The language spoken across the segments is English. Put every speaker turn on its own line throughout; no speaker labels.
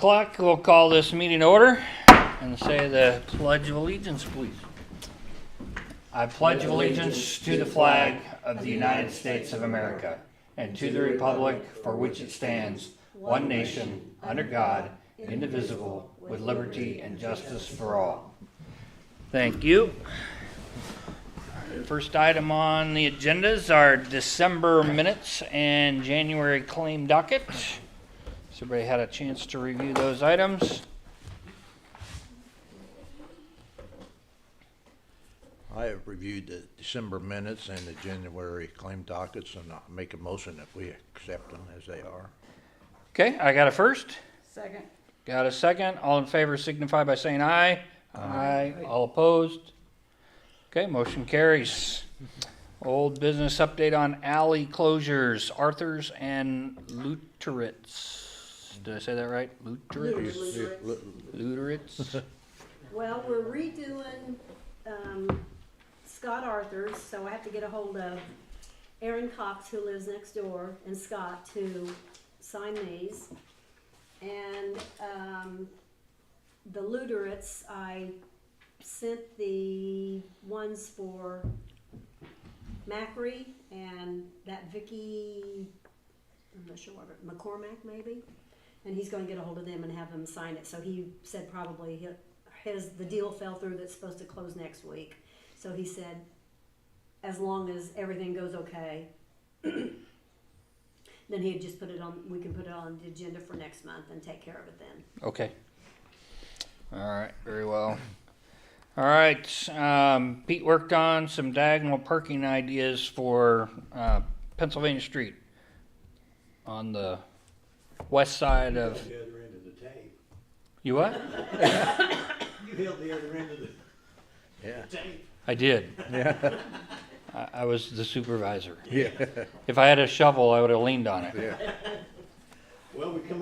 o'clock. We'll call this meeting order and say the Pledge of Allegiance, please. I pledge allegiance to the flag of the United States of America and to the republic for which it stands, one nation, under God, indivisible, with liberty and justice for all. Thank you. First item on the agenda is our December minutes and January claim docket. Has everybody had a chance to review those items?
I have reviewed the December minutes and the January claim dockets, and I'll make a motion that we accept them as they are.
Okay, I got a first.
Second.
Got a second. All in favor signify by saying aye. Aye. All opposed? Okay, motion carries. Old business update on alley closures, Arthur's and Luteritz. Did I say that right? Luteritz? Luteritz?
Well, we're redoing Scott Arthur's, so I have to get a hold of Aaron Cox, who lives next door, and Scott to sign these. And the Luteritz, I sent the ones for Macri and that Vicky, I'm not sure, McCormack maybe, and he's going to get a hold of them and have them sign it. So he said probably the deal fell through that's supposed to close next week. So he said, as long as everything goes okay, then he'd just put it on. We can put it on the agenda for next month and take care of it then.
Okay. All right, very well. All right, Pete worked on some diagonal parking ideas for Pennsylvania Street on the west side of.
The other end of the tape.
You what?
You held the other end of the
Yeah.
tape.
I did.
Yeah.
I was the supervisor.
Yeah.
If I had a shovel, I would have leaned on it.
Yeah.
Well, we can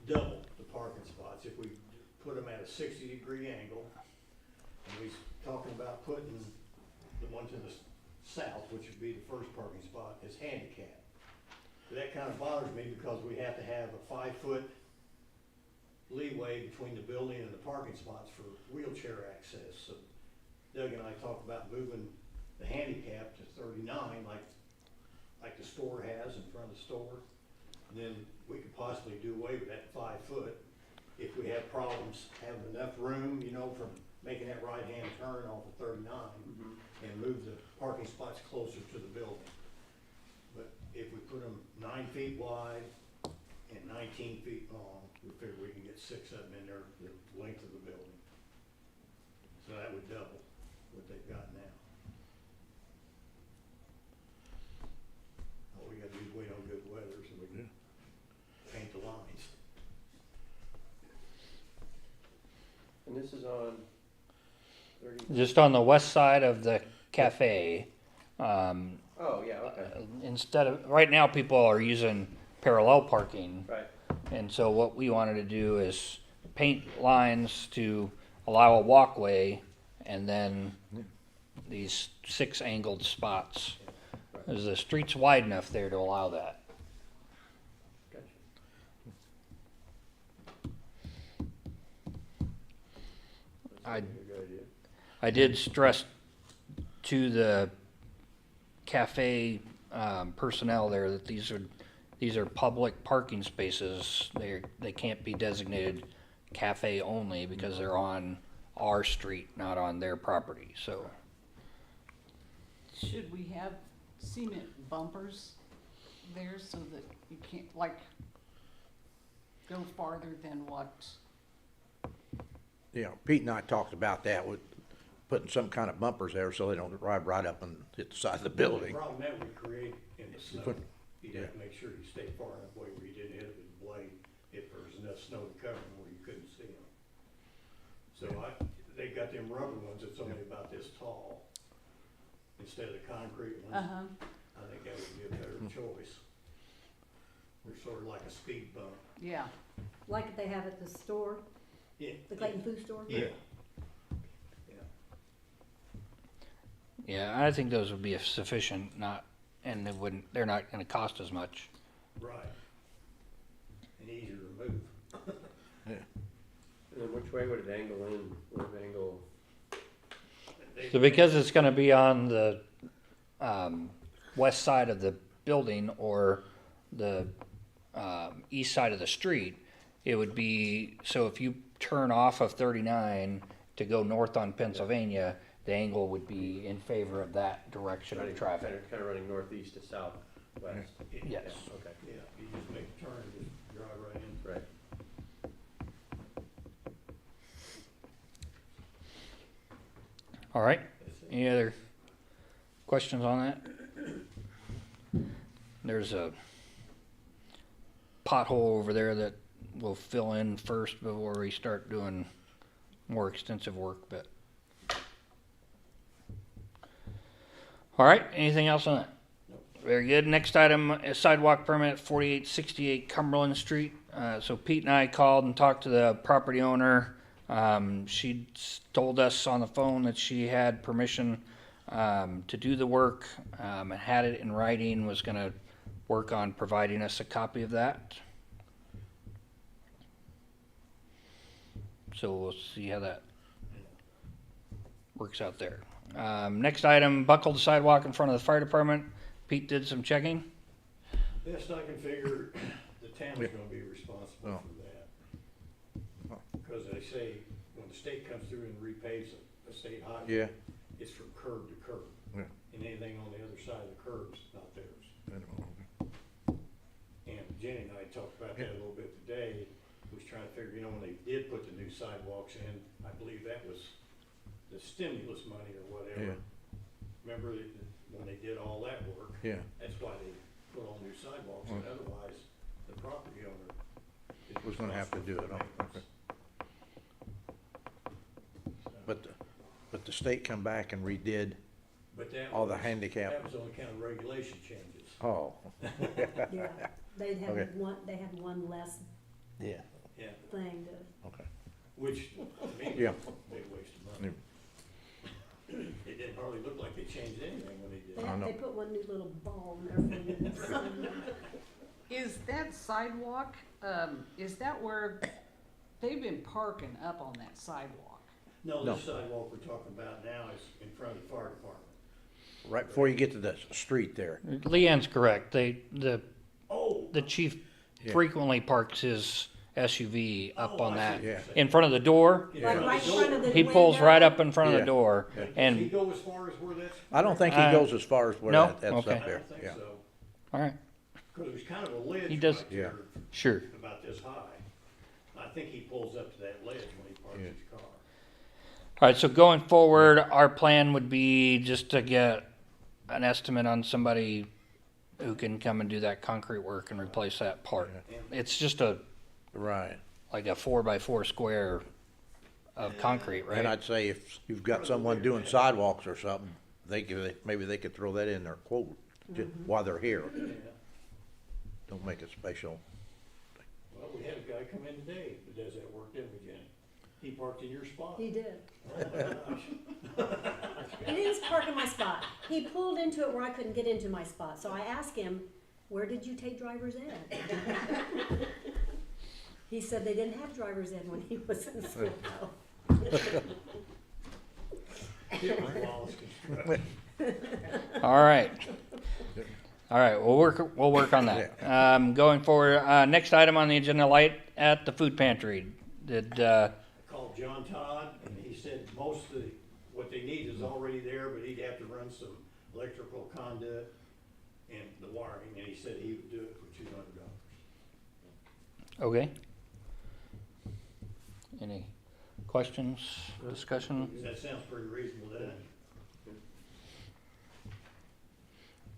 double the parking spots if we put them at a 60-degree angle. And we're talking about putting the one to the south, which would be the first parking spot, as handicap. That kind of bothers me because we have to have a 5-foot leeway between the building and the parking spots for wheelchair access. So Doug and I talked about moving the handicap to 39, like the store has in front of the store. And then we could possibly do away with that 5 foot if we have problems having enough room, from making that right-hand turn off of 39 and move the parking spots closer to the building. But if we put them 9 feet wide and 19 feet long, we figure we can get 6 of them in there, the length of the building. So that would double what they've got now. All we gotta do is wait on good weather so we can paint the lines.
And this is on 30.
Just on the west side of the cafe.
Oh, yeah, okay.
Instead of, right now people are using parallel parking.
Right.
And so what we wanted to do is paint lines to allow a walkway and then these 6 angled spots. Is the street's wide enough there to allow that?
Gotcha.
I,
That's a good idea.
I did stress to the cafe personnel there that these are public parking spaces. They can't be designated cafe only because they're on our street, not on their property. So
Should we have cement bumpers there so that you can't, go farther than what?
Pete and I talked about that, with putting some kind of bumpers there so they don't drive right up and hit the side of the
The
building.
problem that would create in the snow,
Put-
you'd have to make sure you stay far enough away where you didn't hit it with the blade if there was enough snow to cover them where you couldn't see them. So they got them rubber ones that's only about this tall instead of the concrete ones.
Uh-huh.
I think that would be a better choice. They're sort of like a speed bump.
Yeah.
Like they have at the store,
Yeah.
the Clayton Food Store.
Yeah.
yeah, I think those would be sufficient, and they're not going to cost as much.
Right. and easier to move.
And then which way would it angle in? Would it angle?
So because it's gonna be on the, west side of the building or the, east side of the street, it would be, so if you turn off of 39 to go north on Pennsylvania, the angle would be in favor of that direction of traffic.
Kind of running northeast to southwest.
Yes.
Yeah, okay,
Yeah, you just make a turn, just drive right in.
right.
All right, any other questions on that? There's a pothole over there that we'll fill in first before we start doing more extensive work, but. All right, anything else on that? Very good. Next item is sidewalk permit 4868 Cumberland Street. So Pete and I called and talked to the property owner. She told us on the phone that she had permission to do the work, and had it in writing, was gonna work on providing us a copy of that. So we'll see how that works out there. Next item, buckled sidewalk in front of the fire department. Pete did some checking.
Best I can figure, the town's gonna be responsible
Oh.
for that. Because they say, when the state comes through and repaves a state highway,
Yeah.
it's from curb to curb.
Yeah.
And anything on the other side of the curb's not theirs. And Jenny and I talked about that a little bit today, was trying to figure, when they did put the new sidewalks in, I believe that was the stimulus money or whatever.
Yeah.
Remember when they did all that work?
Yeah.
That's why they put all new sidewalks, and otherwise, the property owner is
Was gonna have to do it,
responsible for
okay.
maintenance.
But the state come back and redid
But that
all the
was-
handicap.
That was on account of regulation changes.
Oh,
Yeah, they
Okay.
had one less
yeah,
Yeah,
thing to,
okay.
which, to me,
Yeah.
was a big waste of money. It didn't hardly look like they changed anything when they did.
they,
I know.
they put one new little ball in there for you.
Is that sidewalk, is that where, they've been parking up on that sidewalk?
No,
No.
this sidewalk we're talking about now is in front of the fire department.
Right before you get to the street there.
Leanne's correct. The
Oh,
chief
Yeah.
frequently parks his SUV up
Oh,
on
I see
that.
what you're
Yeah.
saying.
In front of the door.
in
Like
front of
right
the
in front of
door.
the
He pulls
window.
right up in front of
Yeah.
the door.
Does he
And,
go as far as where that's?
I don't think he
Uh,
goes as far as where
no?
that's
Okay.
up
I
there.
don't think
Yeah.
so,
all right,
because there's kind of a ledge
He does-
right there,
sure.
about this high. I think he pulls up to that ledge when he parks
Yeah.
his car.
All right, so going forward, our plan would be just to get an estimate on somebody who can come and do that concrete work and replace that part. It's just
Right.
like a 4x4 square of concrete,
And
right?
I'd say if you've got someone doing sidewalks or something, maybe they could throw that in their quote while they're here.
Yeah.
Don't make it special.
Well, we had a guy come in today that does that work, didn't we, Jenny? He parked in your spot.
He did.
Oh, my gosh.
He didn't just park in my spot. He pulled into it where I couldn't get into my spot. So I asked him, where did you take driver's ed? He said they didn't have driver's ed when he was in school.
It was Wallace Construction.
All right. All right, we'll work on that. Going forward, next item on the agenda, light at the food pantry. Did,
Called John Todd, and he said most of what they need is already there, but he'd have to run some electrical conduit and the wiring, and he said he would do it for $200.
okay. Any questions, discussion?
That sounds pretty reasonable, doesn't it?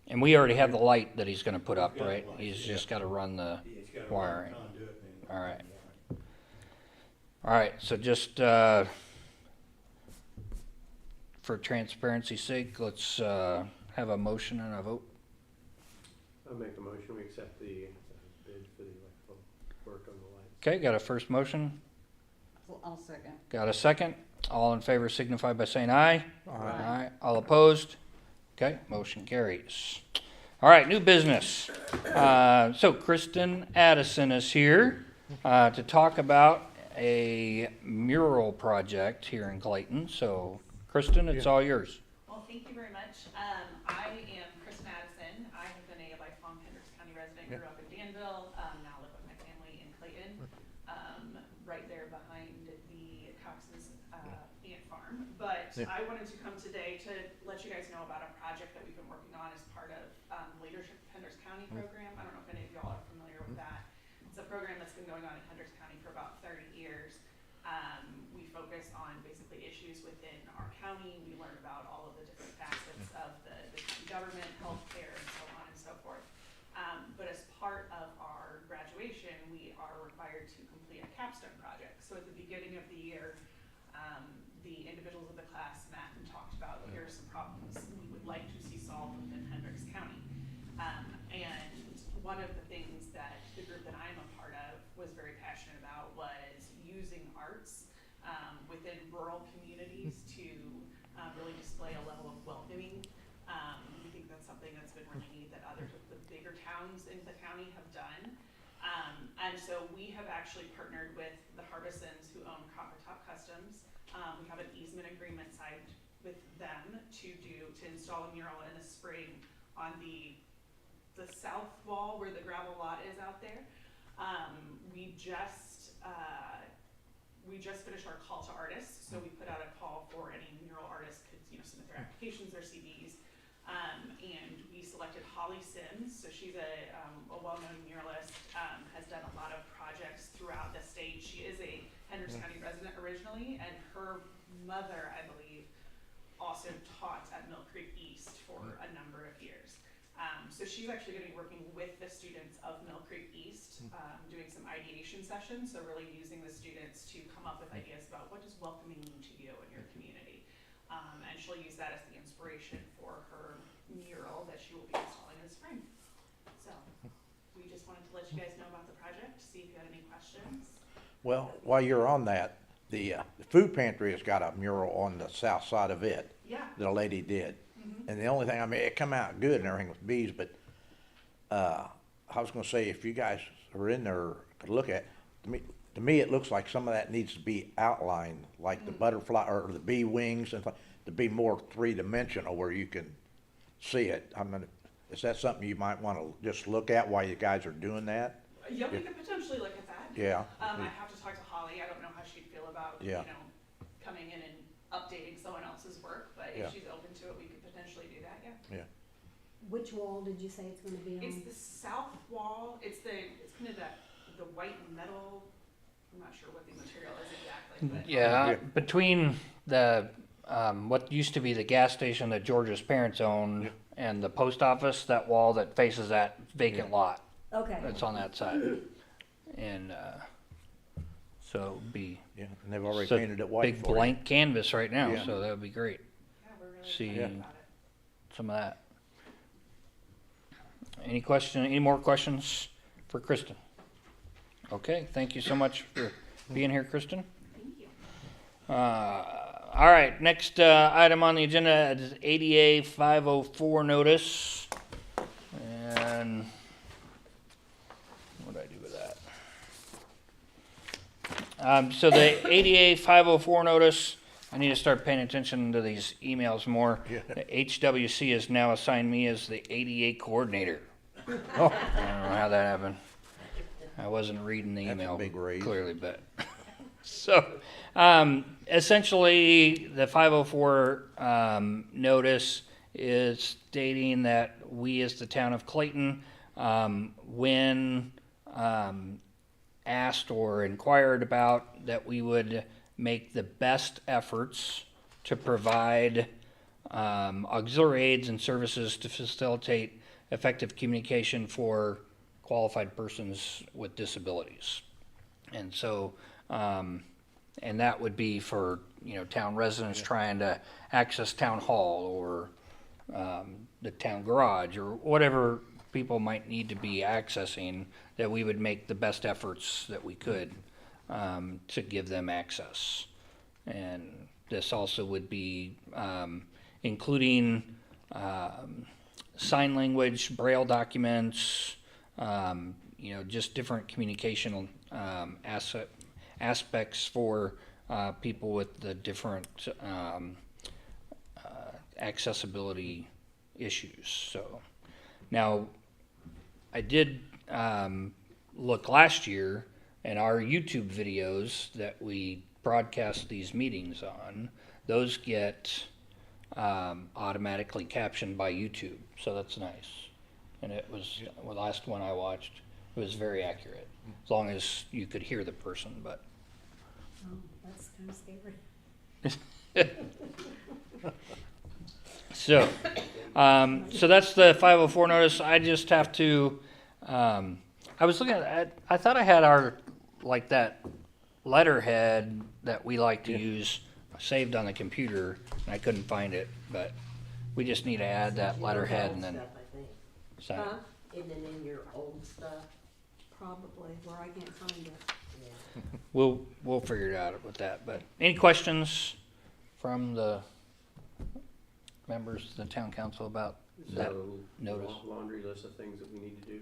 And we already have the light that he's gonna put up,
We've got
right?
the lights,
He's
yeah.
just gotta run the,
He's got to
Wiring.
run conduit and.
All right.
and wiring.
all right, so just, for transparency's sake, let's, have a motion and a vote.
I'll make a motion, we accept the bid for the electrical work on the lights.
Okay, got a first motion,
Well, I'll second.
got a second. All in favor signify by saying aye.
Aye.
All opposed? Okay, motion carries. All right, new business. So Kristen Addison is here to talk about a mural project here in Clayton. So Kristen, it's all yours.
Well, thank you very much. I am Kristen Addison. I have been a lifelong Hendricks County resident, grew up in Danville, now live with my family in Clayton, right there behind the Cox's ant farm. But I wanted to come today to let you guys know about a project that we've been working on as part of Leadership of Hendricks County program. I don't know if any of y'all are familiar with that. It's a program that's been going on in Hendricks County for about 30 years. We focus on basically issues within our county. We learn about all of the different facets of the county government, healthcare, and so on and so forth. But as part of our graduation, we are required to complete a capstone project. So at the beginning of the year, the individuals of the class met and talked about, here are some problems we would like to see solved within Hendricks County. And one of the things that the group that I'm a part of was very passionate about was using arts within rural communities to really display a level of welcoming. We think that's something that's been really neat that other the bigger towns in the county have done. And so we have actually partnered with the Harbisons, who own Copper Top Customs. We have an easement agreement signed with them to install a mural in the spring on the south wall where the gravel lot is out there. We just finished our call to artists, so we put out a call for any mural artists could submit their applications, their CVs, and we selected Holly Sims. So she's a well-known muralist, has done a lot of projects throughout the state. She is a Hendricks County resident originally, and her mother, I believe, also taught at Mill Creek East for a number of years. So she's actually going to be working with the students of Mill Creek East, doing some ideation sessions, so really using the students to come up with ideas about what does welcoming mean to you and your community. And she'll use that as the inspiration for her mural that she will be installing in the spring. So we just wanted to let you guys know about the project, see if you had any questions.
Well, while you're on that, the food pantry has got a mural on the south side of it
Yeah.
that a lady did. And the only thing, I mean, it come out good and everything with bees, but I was gonna say, if you guys are in there, could look at, to me, it looks like some of that needs to be outlined, like the butterfly or the bee wings, and to be more three-dimensional where you can see it. I mean, is that something you might wanna just look at while you guys are doing that?
Yeah, we could potentially look at that.
Yeah.
I have to talk to Holly. I don't know how she'd feel about,
Yeah.
coming in and updating someone else's work, but
Yeah.
if she's open to it, we could potentially do that, yeah.
Yeah.
Which wall did you say it's gonna be on?
It's the south wall, it's kind of the white metal, I'm not sure what the material is exactly, but.
Yeah, between the what used to be the gas station that George's parents owned and the post office, that wall that faces that vacant lot,
Okay,
it's on that side. And so it'd be
Yeah, and they've already
so
painted it white
big
for you.
blank canvas right now,
Yeah.
so that would be great.
Yeah, we're really
See.
excited about it.
Some of that. Any more questions for Kristen? Okay, thank you so much for being here, Kristen.
Thank you.
All right, next item on the agenda is ADA 504 notice. And what did I do with that? So the ADA 504 notice, I need to start paying attention to these emails more.
Yeah.
The HWC has now assigned me as the ADA coordinator.
Oh,
I don't know how that happened. I wasn't reading the
That's a
email
big raise.
clearly, but so essentially, the 504 notice is stating that we, as the town of Clayton, when asked or inquired about, that we would make the best efforts to provide auxiliary aids and services to facilitate effective communication for qualified persons with disabilities. And so, and that would be for, town residents trying to access town hall or the town garage or whatever people might need to be accessing, that we would make the best efforts that we could to give them access. And this also would be including sign language, braille documents, just different communication aspects for people with the different accessibility issues. So now I did look last year, and our YouTube videos that we broadcast these meetings on, those get automatically captioned by YouTube, so that's nice. And it was, the last one I watched, it was very accurate, as long as you could hear the person, but.
Oh, that's kind of scary.
So, so that's the 504 notice. I just have to, I was looking at, I thought I had our, like that letterhead that we like to use saved on the computer, and I couldn't find it, but we just need to add that letterhead and then
Stuff, I think.
sign
Huh?
it.
Isn't it in your old stuff?
Probably, where I can't find it.
Yeah.
We'll figure it out with that, but any questions from the members of the town council about that
So,
notice?
laundry list of things that we need to do.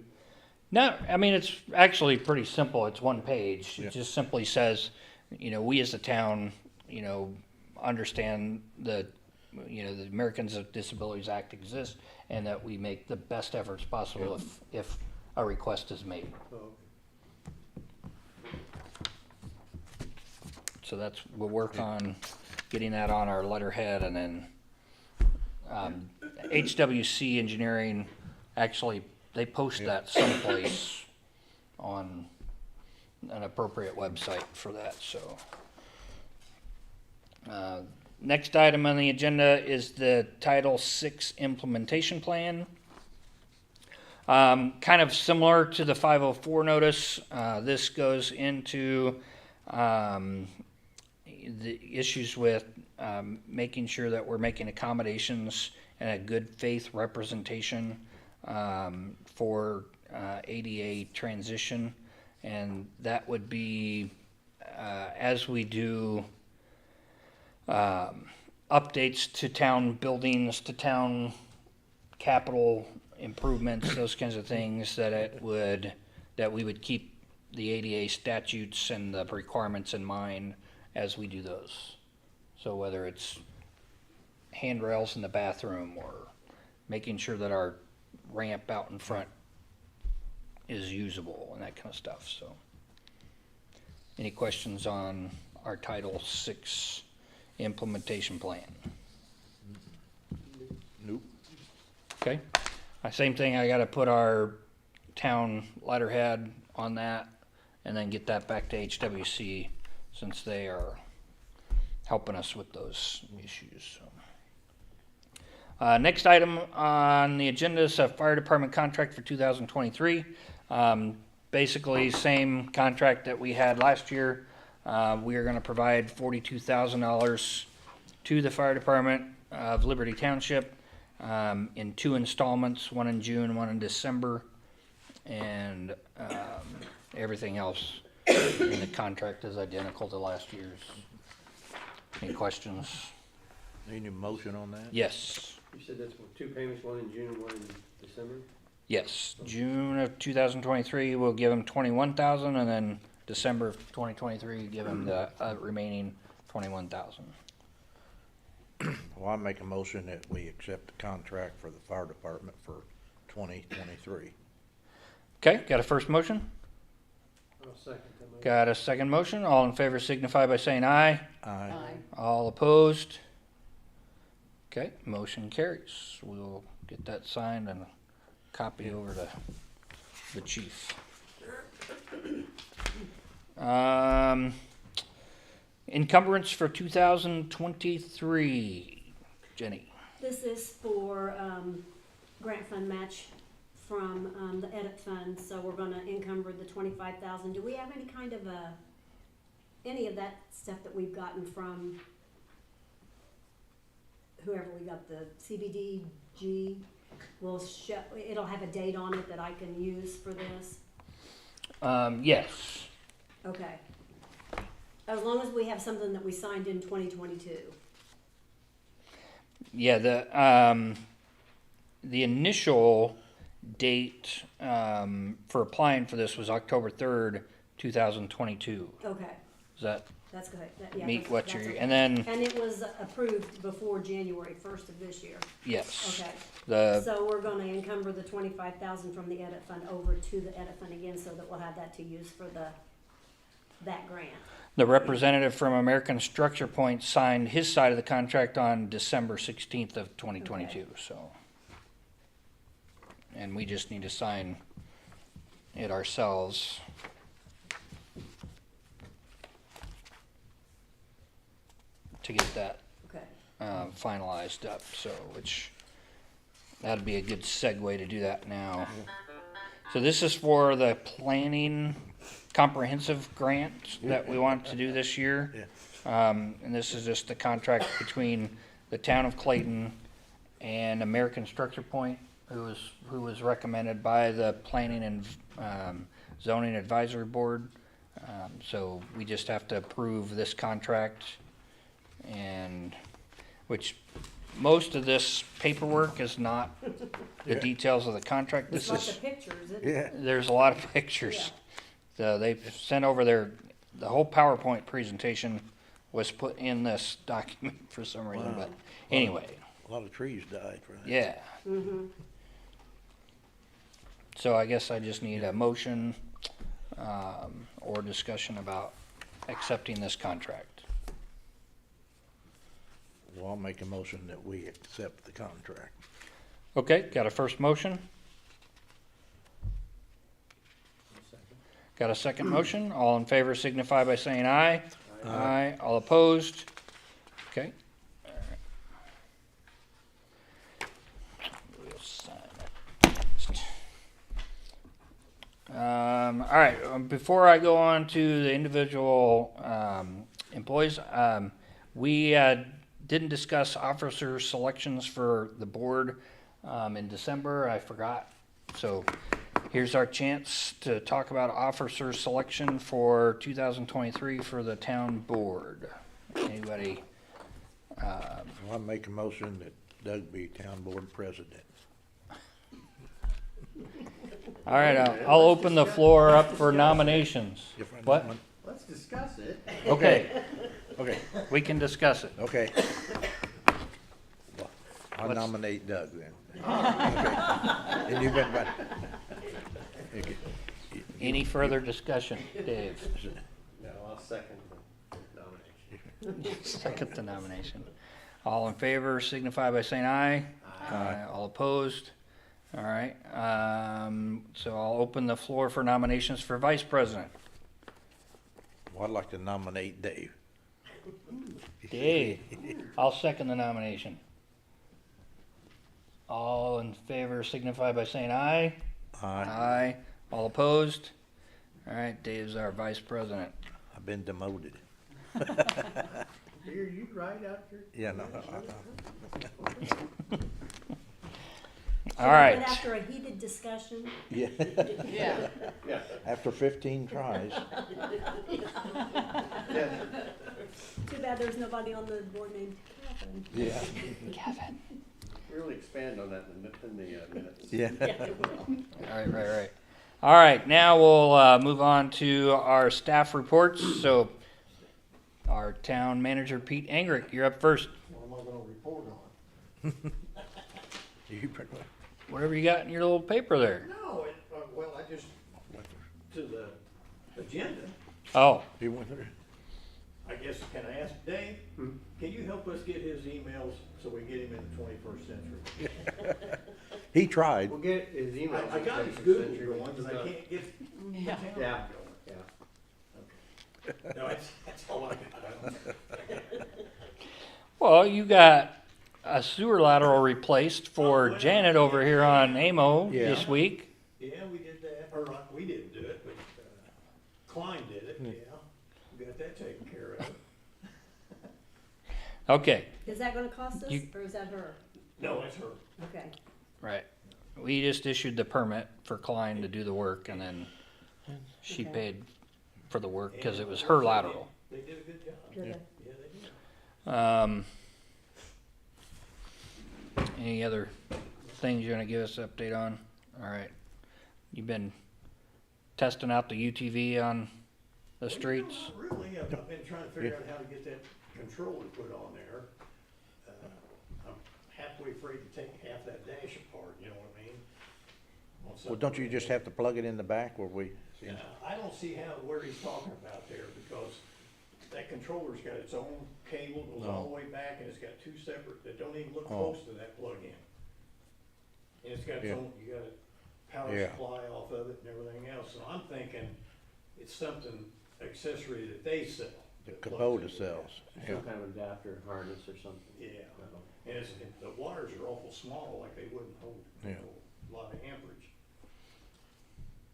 No, I mean, it's actually pretty simple. It's one page.
Yeah.
It just simply says, we as a town, understand the Americans with Disabilities Act exists, and that we make the best efforts possible if a request is made.
Oh,
So we'll work on getting that on our letterhead, and then HWC Engineering, actually, they post that someplace on an appropriate website for that, so. Next item on the agenda is the Title VI implementation plan. Kind of similar to the 504 notice, this goes into the issues with making sure that we're making accommodations and a good faith representation for ADA transition, and that would be as we do updates to town buildings, to town capital improvements, those kinds of things, that we would keep the ADA statutes and the requirements in mind as we do those. So whether it's handrails in the bathroom or making sure that our ramp out in front is usable and that kind of stuff, so. Any questions on our Title VI implementation plan?
Nope.
Okay, same thing, I gotta put our town letterhead on that and then get that back to HWC, since they are helping us with those issues, so. Next item on the agenda is a fire department contract for 2023. Basically, same contract that we had last year. We are gonna provide $42,000 to the fire department of Liberty Township in 2 installments, one in June, one in December, and everything else in the contract is identical to last year's. Any questions?
Need a motion on that?
Yes.
You said that's 2 payments, one in June and one in December?
Yes, June of 2023, we'll give them 21,000, and then December of 2023, give them the remaining 21,000.
Well, I make a motion that we accept the contract for the fire department for 2023.
Okay, got a first motion?
I'll second that motion.
Got a second motion? All in favor signify by saying aye.
Aye.
All opposed? Okay, motion carries. We'll get that signed and copy over to the chief. Encumbrance for 2023, Jenny.
This is for, grant fund match from, the edit fund, so we're gonna encumber the 25,000. Do we have any kind of any of that stuff that we've gotten from whoever we got, the CBDG will show, it'll have a date on it that I can use for this?
Yes.
Okay. As long as we have something that we signed in 2022.
Yeah, the initial date for applying for this was October 3rd, 2022.
Okay,
Does that
that's good. Yeah,
meet
that's-
what
that's
you're,
okay.
and then,
And it was approved before January 1st of this year.
yes,
Okay.
the,
So we're gonna encumber the 25,000 from the edit fund over to the edit fund again, so that we'll have that to use for that grant.
the representative from American Structure Point signed his side of the contract on December 16th of 2022, so. And we just need to sign it ourselves. To get that
Okay.
finalized up, so, which, that'd be a good segue to do that now. So this is for the planning comprehensive grant that we want to do this year. And this is just the contract between the town of Clayton and American Structure Point, who was recommended by the Planning and Zoning Advisory Board. So we just have to approve this contract, and, which, most of this paperwork is not the details of the contract.
It's
This
lots
is,
of pictures, isn't it?
Yeah,
there's a lot of pictures. So they've sent over the whole PowerPoint presentation was put in this document for some reason,
Wow.
but anyway,
a lot of trees died for that.
yeah.
Mm-hmm.
So I guess I just need a motion, or discussion about accepting this contract.
Well, I'll make a motion that we accept the contract.
Okay, got a first motion? Got a second motion? All in favor signify by saying aye. Aye. All opposed? Okay. We'll sign it. All right, before I go on to the individual employees, we didn't discuss officer selections for the board in December. I forgot. So here's our chance to talk about officer selection for 2023 for the town board. Anybody?
Well, I make a motion that Doug be town board president.
All right, I'll open the floor up for nominations.
Different
What?
one?
Let's discuss it.
Okay,
Okay,
we can discuss it.
okay. Well, I
Let's-
nominate Doug then. Okay. And you've been, but. Okay.
Any further discussion, Dave?
No, I'll second the nomination.
Second the nomination. All in favor signify by saying aye.
Aye.
All opposed? All right, so I'll open the floor for nominations for vice president.
Well, I'd like to nominate Dave.
Dave, I'll second the nomination. All in favor signify by saying aye.
Aye.
Aye. All opposed? All right, Dave's our vice president.
I've been demoted.
Here, you right after.
Yeah, no.
All right.
But after a heated discussion,
Yeah,
Yeah,
Yeah.
after 15 tries.
Yeah.
too bad there's nobody on the board named Kevin.
Yeah,
Kevin.
Really expand on that in the minutes.
yeah.
All right, right. All right, now we'll move on to our staff reports. So our town manager, Pete Engrick, you're up first.
What am I gonna report on?
You pretty well.
Whatever you got in your little paper there.
No, well, I just, to the agenda,
Oh,
You went through?
I guess, can I ask Dave? Can you help us get his emails so we can get him in the 21st century?
He tried.
We'll get his email.
I got his Google ones, and I can't get the
yeah.
town
Yeah.
going.
Yeah.
No, that's all I got.
well, you got a sewer lateral replaced for Janet over here on Amo
Yeah.
this week.
Yeah, we did that, or not, we didn't do it, but Klein did it, yeah. We got that taken care of.
Okay,
Is that gonna cost us,
You-
or is that her?
No, it's her.
Okay.
right. We just issued the permit for Klein to do the work, and then she
Okay.
paid for the work because it was her lateral.
They did a good job.
Good.
Yeah, they did.
Any other things you're gonna give us an update on? All right. You've been testing out the UTV on the streets?
Not really, I've been trying to figure out how to get that controller put on there. I'm halfway afraid to take half that dash apart, you know what I mean?
Well, don't you just have to plug it in the back where we?
Yeah, I don't see where he's talking about there, because that controller's got its own cable, goes all the way back, and it's got two separate, that don't even look
Oh.
close to that plug-in. And it's got its
Yeah.
own, you got a power
Yeah.
supply off of it and everything else, so I'm thinking it's something accessory that they sell.
The
that plugs
Kubota
into that.
sells. Yeah.
Some kind of adapter harness or something.
Yeah,
Uh-oh.
and the wires are awful small, like they wouldn't hold,
Yeah.
a lot of amperage.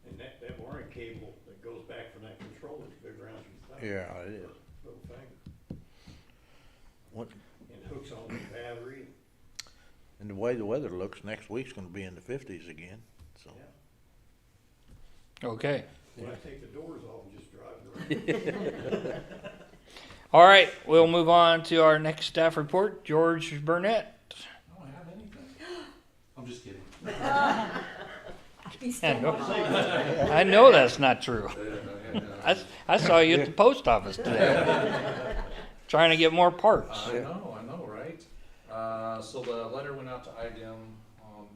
And that wiring cable that goes back from that controller is big around your thumb.
Yeah, it is.
Little finger,
What,
and hooks on the battery,
and the way the weather looks, next week's gonna be in the 50s again, so.
yeah.
Okay.
When I take the doors off and just drive around.
All right, we'll move on to our next staff report. George Burnett.
I don't have anything. I'm just kidding.
He's still
no.
on.
I know that's not true. I saw you at the post office today, trying to get more parts.
I know, right? So the letter went out to IDEM,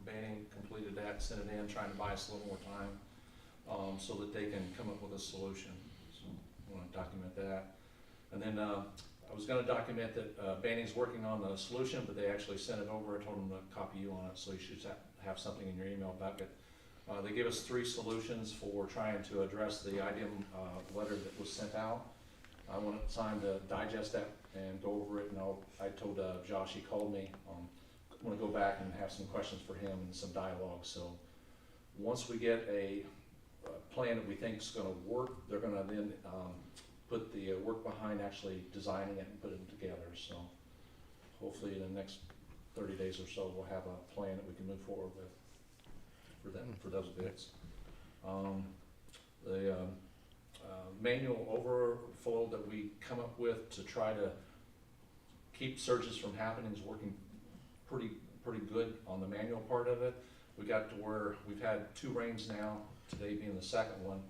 Banning completed that, sent it in, trying to buy us a little more time, so that they can come up with a solution. So I wanna document that. And then, I was gonna document that, Banning's working on the solution, but they actually sent it over. I told them to copy you on it, so you should have something in your email bucket. They gave us 3 solutions for trying to address the IDEM, letter that was sent out. I wanted time to digest that and go over it, and I told Josh, he called me, I'm gonna go back and have some questions for him and some dialogue, so once we get a plan that we think is gonna work, they're gonna then put the work behind actually designing it and putting it together, so hopefully in the next 30 days or so, we'll have a plan that we can move forward with for those bids. The manual overflow that we come up with to try to keep surges from happening is working pretty good on the manual part of it. We got to where we've had 2 rains now, today being the second one,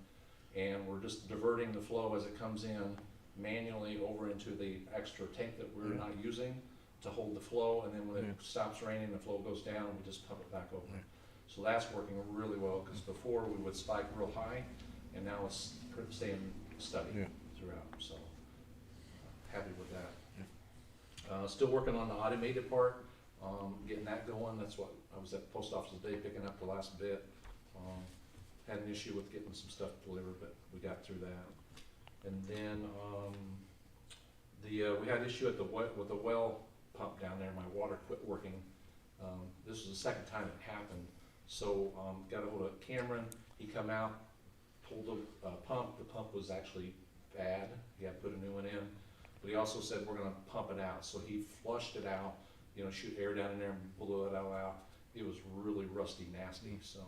and we're just diverting the flow as it comes in manually over into the extra tank that we're not using to hold the flow, and then when it stops raining, the flow goes down, we just pump it back over. So that's working really well, because before we would spike real high, and now it's staying steady throughout, so happy with that. Still working on the automated part, getting that going. That's what, I was at the post office today picking up the last bit. Had an issue with getting some stuff delivered, but we got through that. And then we had an issue at with the well pump down there. My water quit working. This was the second time it happened. So got a hold of Cameron. He come out, pulled the pump. The pump was actually bad. He had to put a new one in. But he also said we're going to pump it out. So he flushed it out, shoot air down in there and blew it all out. It was really rusty, nasty. So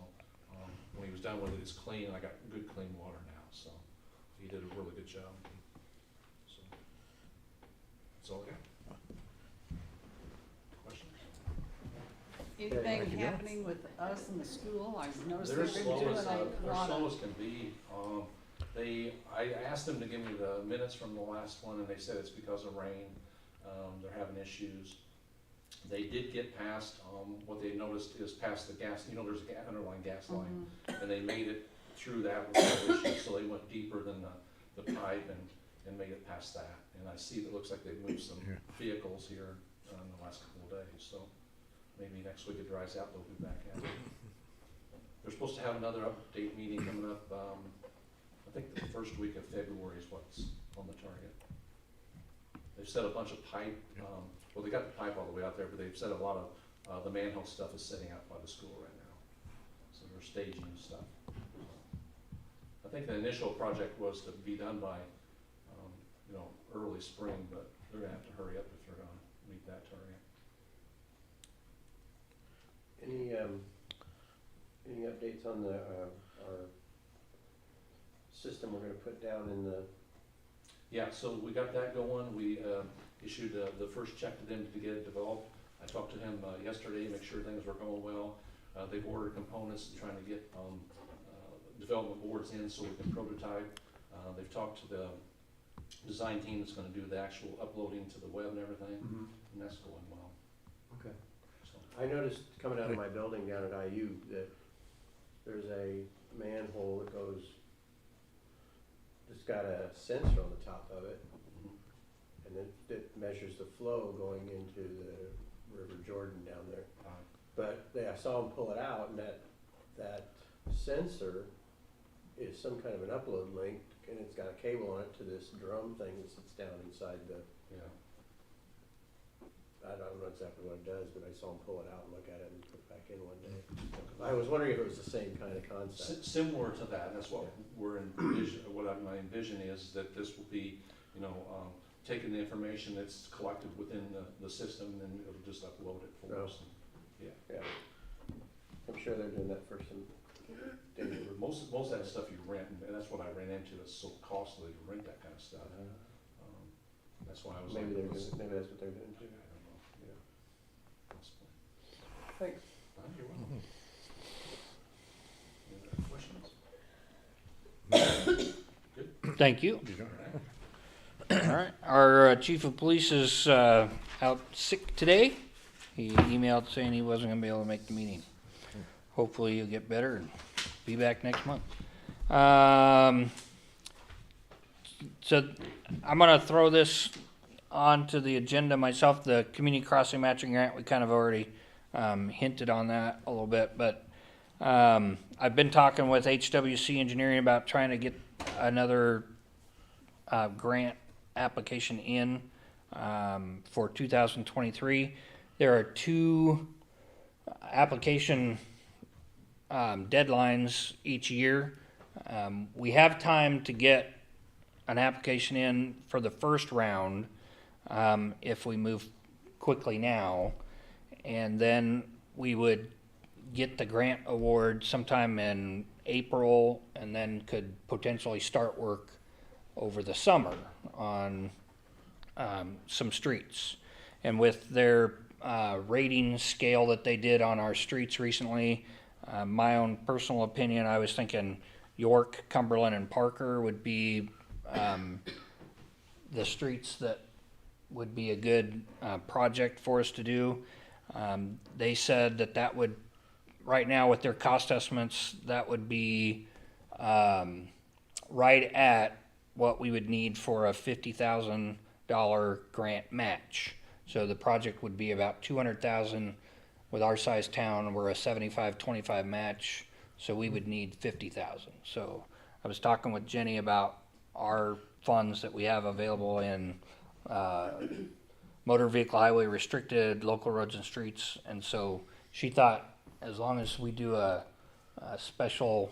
when he was done with it, it's clean. I got good clean water now. So he did a really good job. So that's all I got. Questions?
Anything happening with us in the school? I've noticed
They're
they've been
slow
doing
as,
a
they're
lot
slow
of.
as can be. I asked them to give me the minutes from the last one, and they said it's because of rain. They're having issues. They did get past, what they noticed is past the gas, there's an underlying gas line, and they made it through that with no issue, so they went deeper than the pipe and made it past that. And I see that it looks like they've moved some vehicles here in the last couple of days, so maybe next week it dries out, they'll be back at it. They're supposed to have another update meeting coming up, I think the first week of February is what's on the target. They've set a bunch of pipe, well, they got the pipe all the way out there, but they've set a lot of, the manhole stuff is sitting out by the school right now. So they're staging stuff. I think the initial project was to be done by, early spring, but they're gonna have to hurry up if they're gonna meet that target.
Any updates on the, our system we're gonna put down in the?
Yeah, so we got that going. We issued the first check to them to get it developed. I talked to him yesterday to make sure things were going well. They've ordered components and trying to get, development boards in so we can prototype. They've talked to the design team that's gonna do the actual uploading to the web and everything, and that's going well,
Okay.
so.
I noticed coming out of my building down at IU that there's a manhole that goes, it's got a sensor on the top of it, and it measures the flow going into the River Jordan down there. But I saw them pull it out, and that sensor is some kind of an upload link, and it's got a cable on it to this drum thing that sits down inside the,
Yeah.
I don't know exactly what it does, but I saw them pull it out and look at it and put it back in one day. I was wondering if it was the same kind of concept.
Similar to that, that's what we're my envision is that this will be, taking the information that's collected within the system, and it'll just upload it for us.
Yeah. I'm sure they're doing that for some danger.
Most of that stuff you rent, and that's what I ran into, it's so costly to rent that kind of stuff. That's why I was like.
Maybe that's what they're doing
I
too.
don't know, yeah. Possibly.
Thanks.
You're welcome. Any other questions?
Thank you. All right, our chief of police is out sick today. He emailed saying he wasn't gonna be able to make the meeting. Hopefully he'll get better and be back next month. So I'm gonna throw this onto the agenda myself, the community crossing matching grant. We kind of already hinted on that a little bit, but I've been talking with HWC Engineering about trying to get another grant application in for 2023. There are 2 application deadlines each year. We have time to get an application in for the first round if we move quickly now, and then we would get the grant award sometime in April, and then could potentially start work over the summer on some streets. And with their rating scale that they did on our streets recently, my own personal opinion, I was thinking York, Cumberland, and Parker would be the streets that would be a good project for us to do. They said that would, right now with their cost estimates, that would be right at what we would need for a $50,000 grant match. So the project would be about $200,000. With our size town, we're a 75-25 match, so we would need $50,000. So I was talking with Jenny about our funds that we have available in motor vehicle highway restricted, local roads and streets, and so she thought as long as we do a special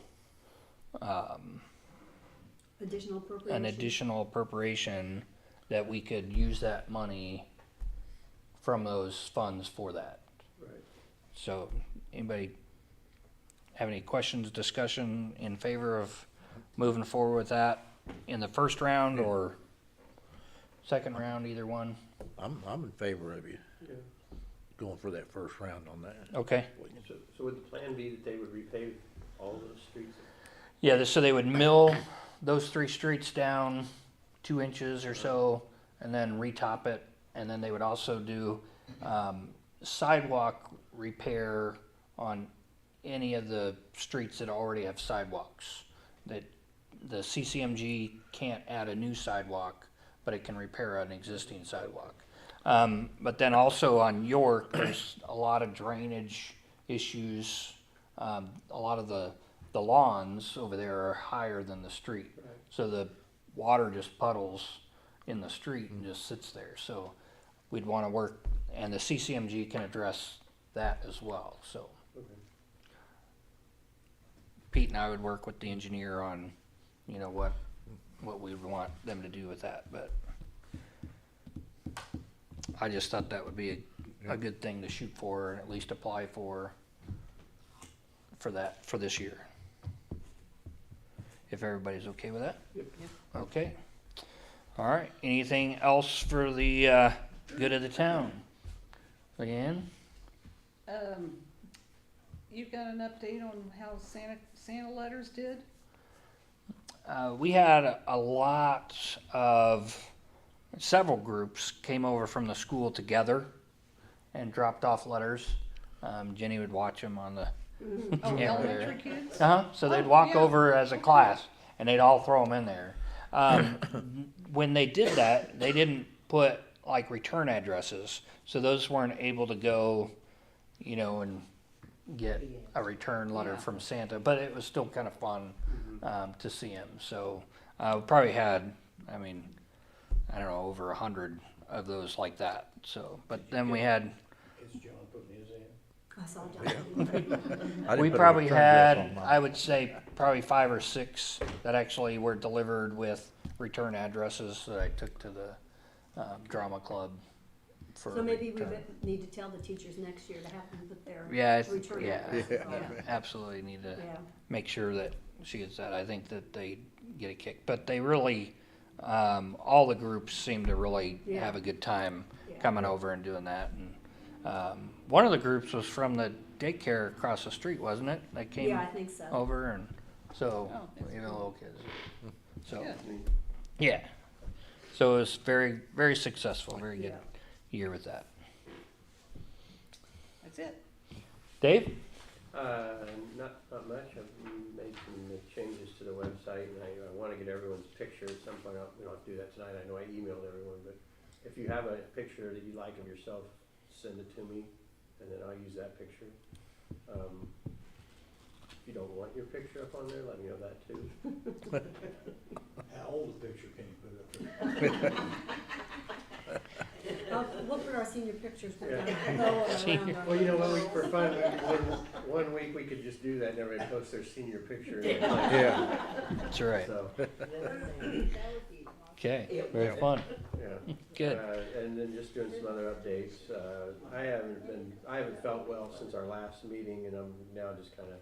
Additional appropriation.
an additional appropriation, that we could use that money from those funds for that.
Right.
So, anybody have any questions, discussion in favor of moving forward with that in the first round or second round, either one?
I'm in favor of you
Yeah.
going for that first round on that.
Okay.
So would the plan be that they would repave all those streets?
Yeah, so they would mill those 3 streets down 2 inches or so, and then retop it, and then they would also do sidewalk repair on any of the streets that already have sidewalks. That the CCMG can't add a new sidewalk, but it can repair an existing sidewalk. But then also on York, there's a lot of drainage issues. A lot of the lawns over there are higher than the street.
Right.
So the water just puddles in the street and just sits there. So we'd want to work, and the CCMG can address that as well. So
Okay.
Pete and I would work with the engineer on, what we would want them to do with that. But I just thought that would be a good thing to shoot for, and at least apply for that for this year. If everybody's okay with that?
Yep.
Okay. All right. Anything else for the good of the town? Leanne?
you got an update on how Santa letters did?
We had a lot of, several groups came over from the school together and dropped off letters. Jenny would watch them on the,
Oh,
Yeah.
elementary kids?
so they'd
Oh,
walk
yeah.
over as a class and they'd all throw them in there. When they did that, they didn't put like return addresses, so those weren't able to go, and get a return letter
Yeah.
from Santa, but it was still kind of fun to see him. So we probably had, I don't know, over 100 of those like that. So, but then we had,
Is John putting his in?
I saw John.
I didn't
we
put a
probably
return address
had,
on mine.
I would say, probably 5 or 6 that actually were delivered with return addresses that I took to the drama club for
So maybe we
return.
need to tell the teachers next year to have them put their
Yeah,
return
yeah,
addresses on.
yeah, absolutely need to
Yeah.
make sure that she gets that. I think that they get a kick, but they really, all the groups seem to really
Yeah.
have a good time
Yeah.
coming over and doing that. And one of the groups was from the daycare across the street, wasn't it? That came
Yeah, I think so.
over, and so
Oh, that's
even
cool.
little kids. So
Good.
yeah, so it was very, very successful, very good
Yeah.
year with that.
That's it.
Dave?
Not much. I've made some changes to the website, and I want to get everyone's picture at some point. We don't have to do that tonight. I know I emailed everyone, but if you have a picture that you like of yourself, send it to me, and then I'll use that picture. If you don't want your picture up on there, let me know that too.
How old a picture can you put up there?
We'll put our senior pictures with
Yeah.
a bow around our.
Well, you know, for fun, one week we could just do that, and everybody posts their senior picture.
Yeah.
That's right.
So,
Okay, very fun.
yeah.
Good.
And then just doing some other updates. I haven't felt well since our last meeting, and I'm now just kind of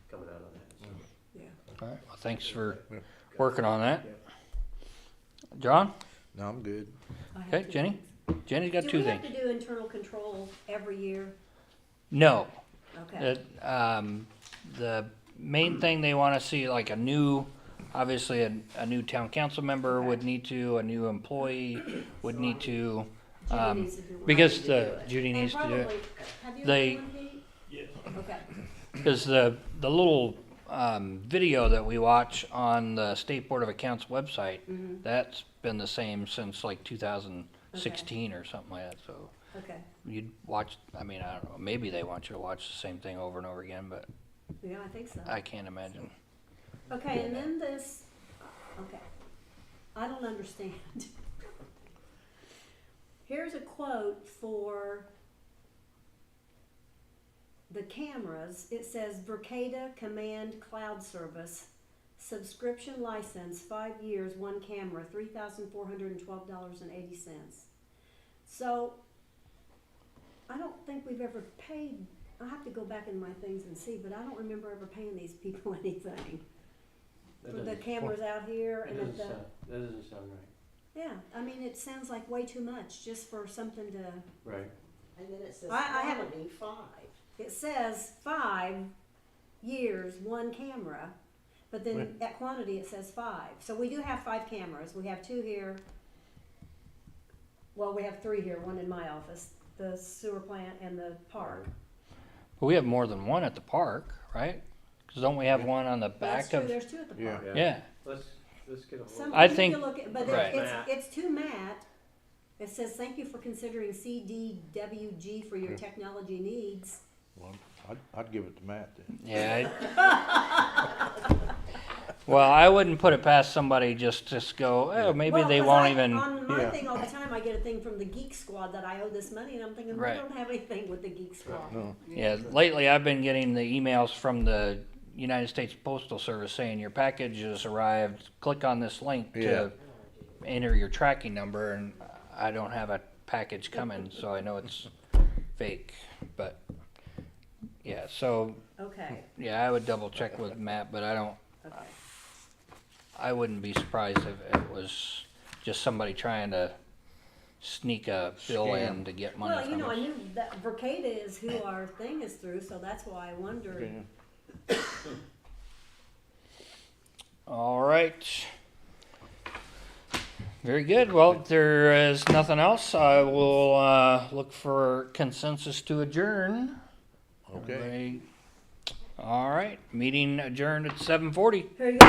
coming out on that. So.
Yeah.
All right, well, thanks for working on that.
Yeah.
John?
No, I'm good.
I have
Okay,
two
Jenny?
things.
Jenny's got
Do
2
we have
things.
to do internal control every year?
No.
Okay.
The main thing they want to see, like obviously a new town council member would need to, a new employee would need to,
Judy needs to do one.
because Judy
And
needs to do it.
probably- Have you
They-
done one, Pete?
Yes.
Okay.
Because the little video that we watch on the State Board of Accounts website,
Mhm.
that's been the same since like 2016 or something like that. So
Okay.
you'd watch, I don't know, maybe they want you to watch the same thing over and over again, but
Yeah, I think so.
I can't imagine.
Okay, and then this, okay, I don't understand. Here's a quote for the cameras. It says Verkada Command Cloud Service, subscription license, 5 years, 1 camera, $3,412.80. So, I don't think we've ever paid, I'll have to go back in my things and see, but I don't remember ever paying these people anything.
That
For the
doesn't-
cameras out here
that
and at
doesn't
the,
sound- That doesn't sound right.
yeah,
Right.
it sounds like way too much just for something to,
Right.
And then it says
I haven't-
quality 5.
it says 5 years, 1 camera, but then at quantity it says 5. So we do have 5 cameras, we have 2 here. Well, we have 3 here, 1 in my office, the sewer plant and the park.
But we have more than one at the park, right? Because don't we have one on the
That's
back
true,
of?
there's 2 at the
Yeah.
park.
Yeah.
Let's get a hold
Some,
of
I
you need
think-
to look at, but
right.
it's to Matt. It says, thank you for considering CDWG for your technology needs.
Well, I'd give it to Matt then.
Yeah. Well, I wouldn't put it past somebody just go, oh, maybe
Well,
they
'cause
won't
I-
even.
On my
Yeah.
thing all the time, I get a thing from the Geek Squad that I owe this money, and I'm thinking, we
Right.
don't have anything with the Geek Squad.
No.
Yeah, lately I've been getting the emails from the United States Postal Service saying your package has arrived. Click on this link
Yeah.
to enter your tracking number, and I don't have a package coming, so I know it's fake. But yeah, so
Okay,
yeah, I would double check with Matt, but
okay.
I wouldn't be surprised if it was just somebody trying to sneak a bill in
Scam.
to get money
Well, you
from
know, I
us.
knew that Verkada is who our thing is through, so that's why I wondered.
All right. Very good. Well, if there is nothing else, I will look for consensus to adjourn.
Okay.
Everybody- All right. Meeting adjourned at 7:40.
Here you go.